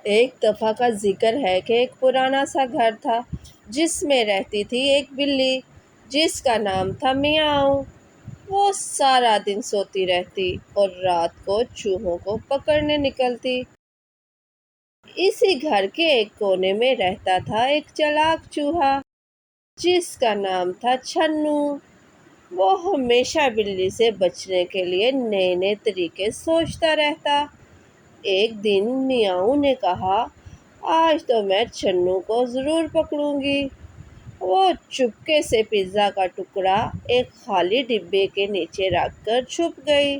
ایک دفعہ کا ذکر ہے کہ ایک پرانا سا گھر تھا جس میں رہتی تھی ایک بلی جس کا نام تھا میاؤں۔ وہ سارا دن سوتی رہتی اور رات کو چوہوں کو پکڑنے نکلتی۔ اسی گھر کے ایک کونے میں رہتا تھا ایک چالاک چوہا جس کا نام تھا چھنو۔ وہ ہمیشہ بلی سے بچنے کے لیے نئے نئے طریقے سوچتا رہتا۔ ایک دن میاؤں نے کہا، آج تو میں چھنو کو ضرور پکڑوں گی۔ وہ چپکے سے پیزا کا ٹکڑا ایک خالی ڈبے کے نیچے رکھ کر چھپ گئی۔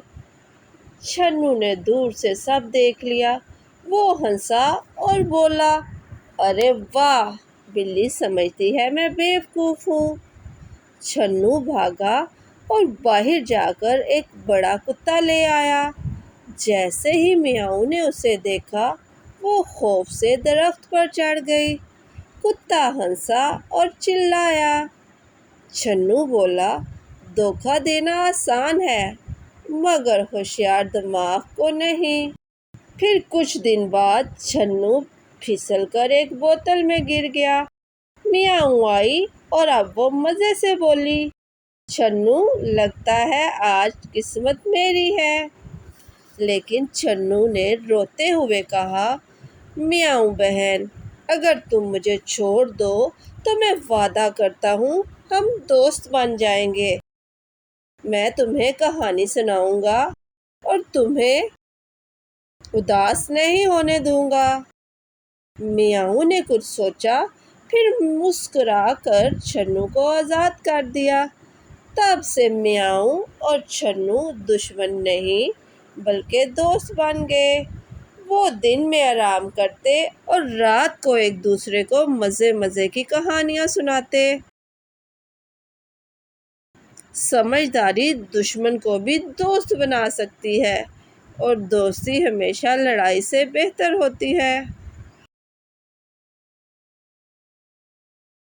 چھنو نے دور سے سب دیکھ لیا۔ وہ ہنسا اور بولا، ارے واہ، بلی سمجھتی ہے میں بیوقوف ہوں۔ چھنو بھاگا اور باہر جا کر ایک بڑا کتا لے آیا۔ جیسے ہی میاؤں نے اسے دیکھا وہ خوف سے درخت پر چڑھ گئی۔ کتا ہنسا اور چلایا۔ چھنو بولا، دھوکہ دینا آسان ہے مگر ہوشیار دماغ کو نہیں۔ پھر کچھ دن بعد چھنو پھسل کر ایک بوتل میں گر گیا۔ میاؤں آئی اور اب وہ مزے سے بولی، چھنو لگتا ہے آج قسمت میری ہے۔ لیکن چھنو نے روتے ہوئے کہا، میاؤں بہن، اگر تم مجھے چھوڑ دو تو میں وعدہ کرتا ہوں ہم دوست بن جائیں گے۔ میں تمہیں کہانی سناؤں گا اور تمہیں اداس نہیں ہونے دوں گا۔ میاؤں نے کچھ سوچا پھر مسکرا کر چھنو کو آزاد کر دیا۔ تب سے میاؤں اور چھنو دشمن نہیں بلکہ دوست بن گئے۔ وہ دن میں آرام کرتے اور رات کو ایک دوسرے کو مزے مزے کی کہانیاں سناتے۔ سمجھداری دشمن کو بھی دوست بنا سکتی ہے اور دوستی ہمیشہ لڑائی سے بہتر ہوتی ہے۔